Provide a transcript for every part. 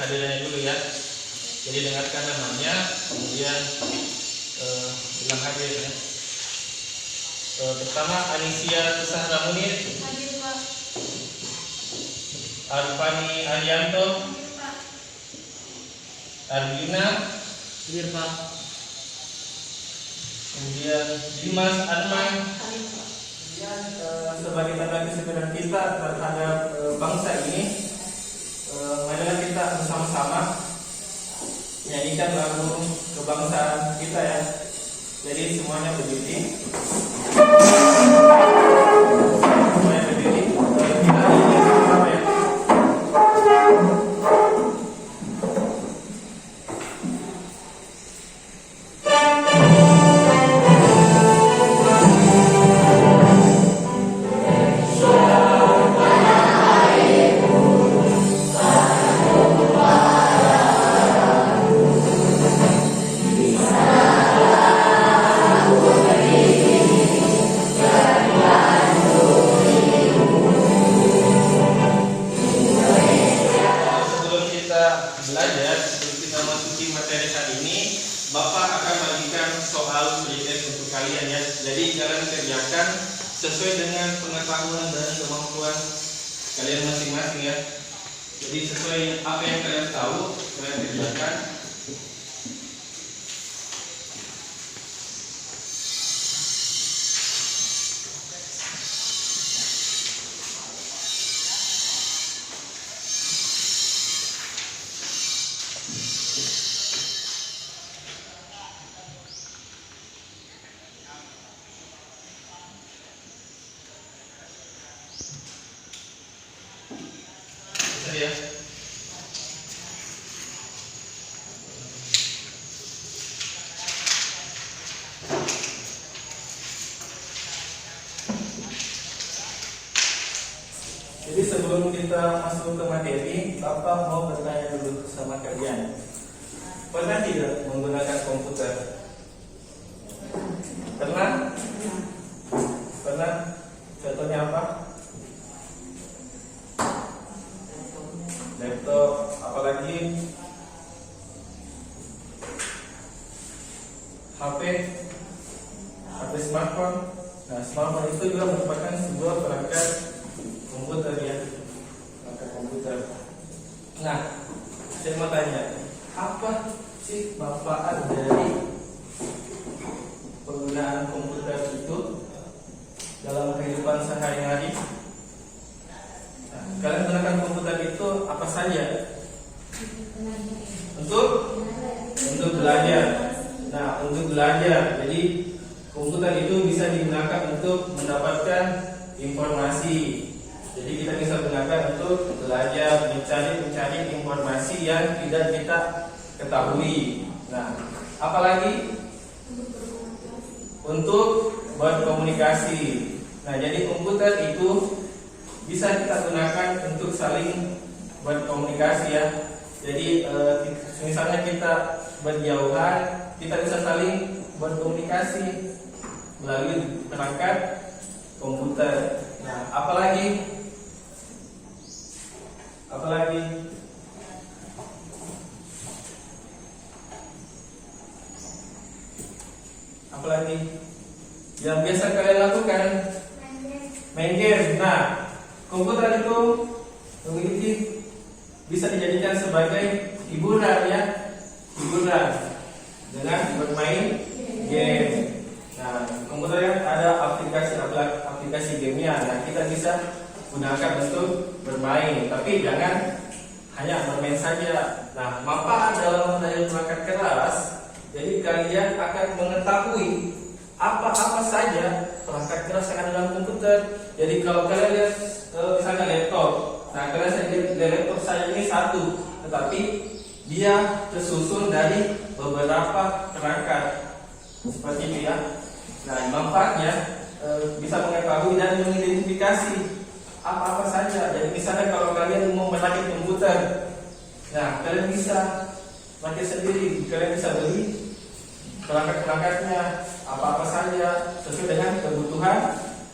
kehadirannya dulu ya. Jadi dengarkan namanya, kemudian bilang hadir ya. Pertama Anisia Tusahra Munir. Hadir Pak. Arfani Arianto. Hadir Pak. Arjuna. Hadir Pak. Kemudian Dimas Arman. Hadir Pak. Kemudian sebagai tanda kesadaran kita terhadap bangsa ini, marilah kita bersama-sama nyanyikan lagu kebangsaan kita ya. Jadi semuanya berdiri. Semuanya berdiri. Kita nyanyi bersama ya. Sebelum kita masuki materi hari ini, Bapak akan bagikan soal pretes untuk kalian ya. Jadi kalian kerjakan sesuai dengan pengetahuan dan kemampuan kalian masing-masing ya. Jadi sesuai apa yang kalian tahu, kalian kerjakan. Ya. Jadi sebelum kita masuk ke materi, Bapak mau bertanya dulu sama kalian. Pernah tidak menggunakan komputer? Pernah? Pernah? Contohnya apa? Laptop, apalagi HP smartphone. Nah, smartphone itu juga merupakan sebuah perangkat komputer ya, perangkat komputer. Nah, saya mau tanya, apa sih manfaat dari penggunaan komputer itu dalam kehidupan sehari-hari? Kalian gunakan komputer itu apa saja? Untuk belajar. Nah, untuk belajar. Jadi komputer itu bisa digunakan untuk mendapatkan informasi. Jadi kita bisa gunakan untuk belajar, mencari informasi yang tidak kita ketahui. Nah, apalagi untuk berkomunikasi. Nah, jadi komputer itu bisa kita gunakan untuk saling berkomunikasi ya. Jadi misalnya kita berjauhan, kita bisa saling berkomunikasi melalui perangkat komputer. Nah, apalagi yang biasa kalian lakukan? Main game. Nah, komputer itu memiliki bisa dijadikan sebagai hiburan ya, hiburan dengan bermain game. Nah, komputer ada aplikasi gamenya. Nah, kita bisa gunakan untuk bermain, tapi jangan hanya bermain saja. Nah, manfaat dalam mempelajari perangkat keras, jadi kalian akan mengetahui apa-apa saja perangkat keras yang ada dalam komputer. Jadi kalau kalian lihat misalnya laptop, nah kalian lihat laptop saya ini satu, tetapi dia tersusun dari beberapa perangkat seperti itu ya. Nah, manfaatnya bisa mengetahui dan mengidentifikasi apa-apa saja. Jadi misalnya kalau kalian mau merakit komputer, nah kalian bisa rakit sendiri, kalian bisa beli perangkat-perangkatnya apa-apa saja sesuai dengan kebutuhan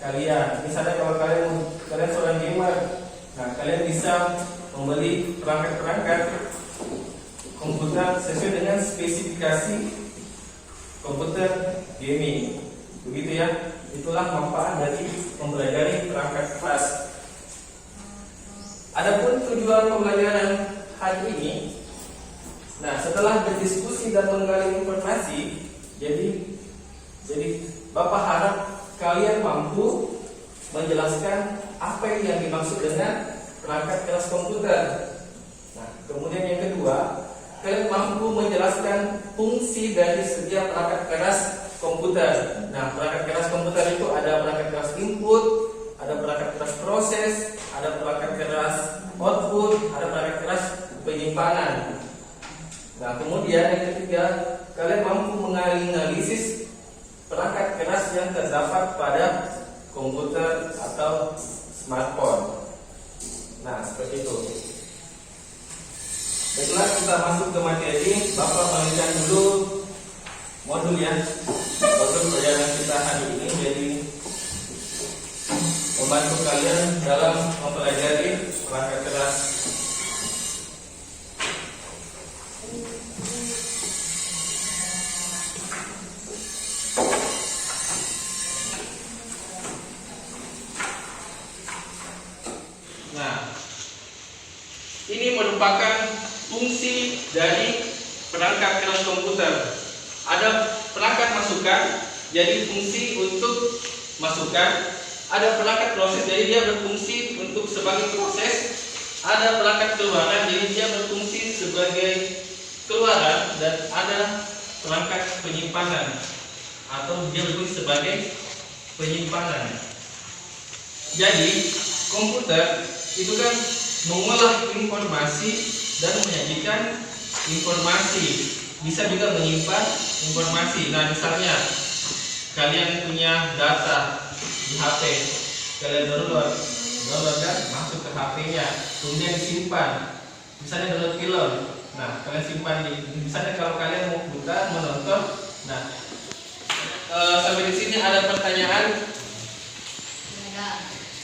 kalian. Misalnya kalau kalian seorang gamer, nah kalian bisa membeli perangkat-perangkat komputer sesuai dengan spesifikasi komputer gaming. Begitu ya. Itulah manfaat dari mempelajari perangkat keras. Adapun tujuan pembelajaran hari ini, nah setelah berdiskusi dan menggali informasi, jadi Bapak harap kalian mampu menjelaskan apa yang dimaksud dengan perangkat keras komputer. Nah, kemudian yang kedua, kalian mampu menjelaskan fungsi dari setiap perangkat keras komputer. Nah, perangkat keras komputer itu ada perangkat keras input, ada perangkat keras proses, ada perangkat keras output, ada perangkat keras penyimpanan. Nah, kemudian yang ketiga, kalian mampu menganalisis perangkat keras yang terdapat pada komputer atau smartphone. Nah, seperti itu. Baiklah, kita masuk ke materi. Bapak menunjukkan dulu modul ya. Modul pelajaran kita hari ini jadi membantu kalian dalam mempelajari perangkat keras. Nah, ini merupakan fungsi dari perangkat keras komputer. Ada perangkat masukan, jadi fungsi untuk masukan. Ada perangkat proses, jadi dia berfungsi untuk sebagai proses. Ada perangkat keluaran, jadi dia berfungsi sebagai keluaran. Dan ada perangkat penyimpanan, atau dia berfungsi sebagai penyimpanan. Jadi komputer itu kan mengolah informasi dan menyajikan informasi, bisa juga menyimpan informasi. Nah, misalnya kalian punya data di HP, kalian download kan, masuk ke HP-nya, kemudian disimpan. Misalnya download film, nah kalian simpan misalnya kalau kalian mau putar menonton. Nah, sampai di sini ada pertanyaan?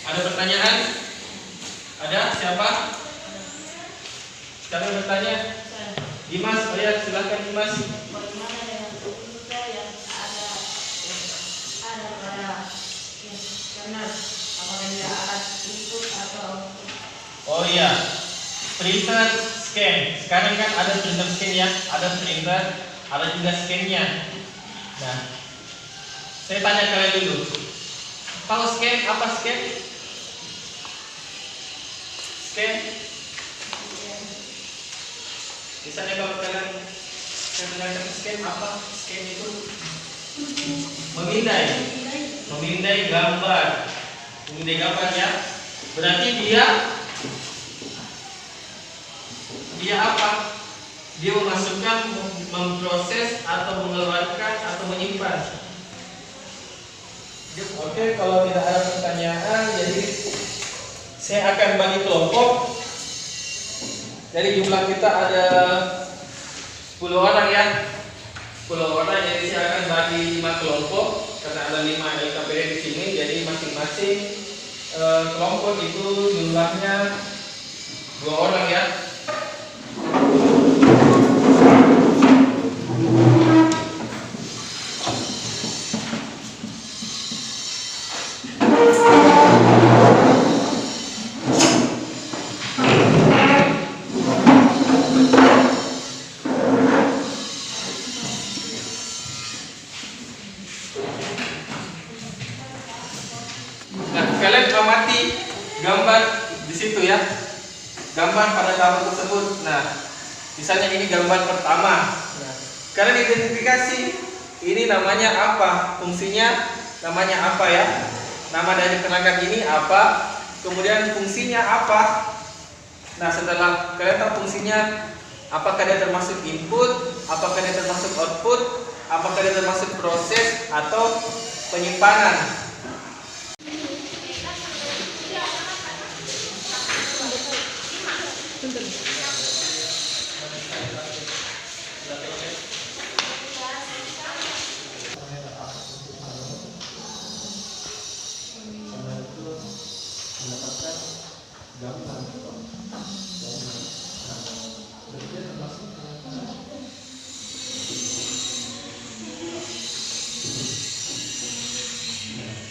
Ada pertanyaan? Ada? Siapa? Siapa yang bertanya? Dimas, oh ya, silakan Dimas. Bagaimana dengan komputer yang ada pada scanner? Apakah dia alat input atau output? Oh iya, printer scan. Sekarang kan ada printer scan ya, ada printer, ada juga scan-nya. Nah, saya tanya kalian dulu. Kalau scan, apa scan? Scan. Misalnya kalau kalian menanyakan scan, apa scan itu? Memindai gambar. Memindai gambar ya. Berarti dia apa? Dia memasukkan, memproses atau mengeluarkan atau menyimpan. Oke, kalau tidak ada pertanyaan, jadi saya akan bagi kelompok. Jadi jumlah kita ada 10 orang ya. 10 orang, jadi saya akan bagi 5 kelompok karena ada 5 LKPD di sini. Jadi masing-masing kelompok itu jumlahnya 2 orang ya. Kalian amati gambar di situ ya, gambar pada gambar tersebut. Nah, misalnya ini gambar pertama. Nah, kalian identifikasi ini namanya apa, fungsinya namanya apa ya, nama dari perangkat ini apa, kemudian fungsinya apa. Nah, setelah kalian tahu fungsinya, apakah dia termasuk input, apakah dia termasuk output, apakah dia termasuk proses atau penyimpanan.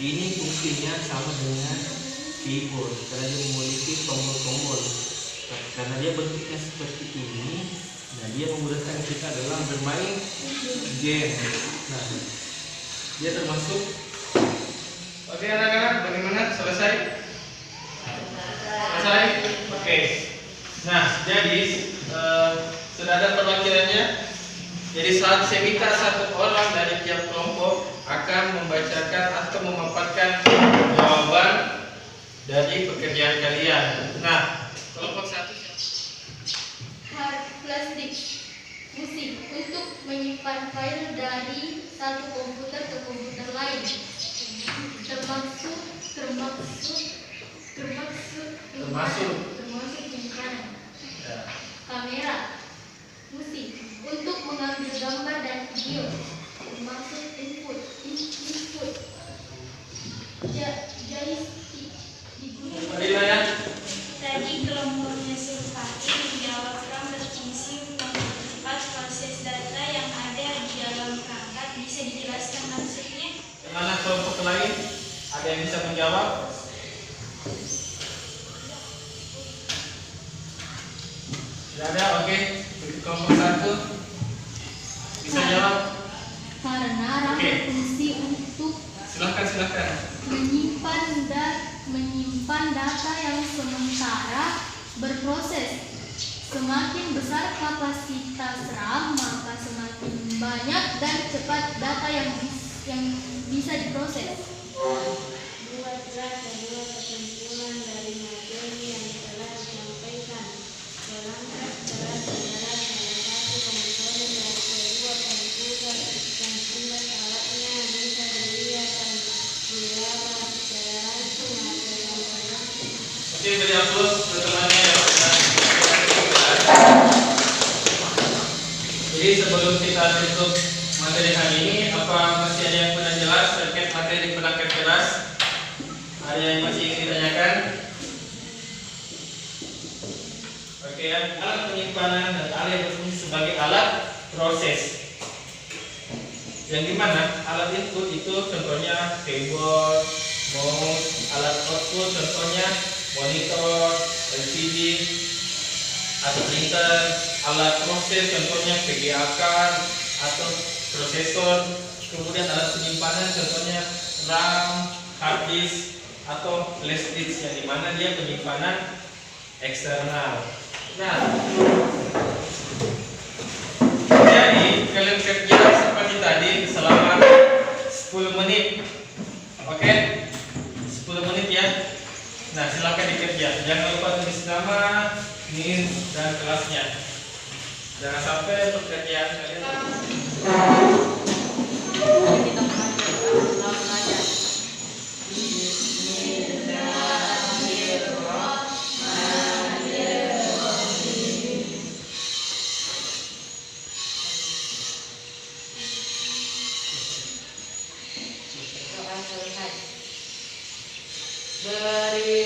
Ini fungsinya sama dengan keyboard karena dia memiliki tombol-tombol. Karena dia bentuknya seperti ini, nah dia memudahkan kita dalam bermain game. Nah, dia termasuk. Oke anak-anak, bagaimana? Selesai? Selesai? Oke. Nah, jadi sudah ada perwakilannya. Jadi saat saya minta satu orang dari tiap kelompok akan membacakan atau memaparkan jawaban dari pekerjaan kalian. Nah, kelompok satu Hard plastik musik untuk menyimpan file dari satu komputer ke komputer lain, termasuk penyimpanan. Ya. Kamera musik untuk mengambil gambar dan video, termasuk input. Joystick digunakan. Fadila ya. Tadi kelompoknya Sulfati menjawabkan berfungsi mempercepat proses data yang ada di dalam perangkat. Bisa dijelaskan maksudnya? Mana kelompok lain? Ada yang bisa menjawab? Tidak ada, oke. Kelompok satu bisa jawab. Karena RAM Oke. berfungsi untuk Silahkan. menyimpan data yang sementara berproses. Semakin besar kapasitas RAM, maka semakin banyak dan cepat data yang bisa diproses. Buatlah kedua kesimpulan dari materi yang telah disampaikan. Selangkah setelah saudara salah satu komponen dari kedua komputer yang sumber alatnya bisa dilihat dan dilakukan secara langsung atau tanpa. Oke, beri aplaus untuk temannya yang sudah. Jadi sebelum kita tutup materi hari ini, apa masih ada yang kurang jelas terkait materi perangkat keras? Ada yang masih ingin ditanyakan? Oke ya, alat penyimpanan dan alat yang berfungsi sebagai alat proses. Yang dimana alat input itu contohnya keyboard, mouse, alat output contohnya monitor, LCD, atau printer, alat proses contohnya VGA card atau prosesor, kemudian alat penyimpanan contohnya RAM, hard disk atau flash disk yang dimana dia penyimpanan eksternal. Nah, jadi kalian kerja seperti tadi selama 10 menit, oke? 10 menit ya. Nah, silakan dikerja. Jangan lupa tulis nama, NIM, dan kelasnya. Jangan sampai pekerjaan kalian. Kita langsung aja. Doa selesai. Beri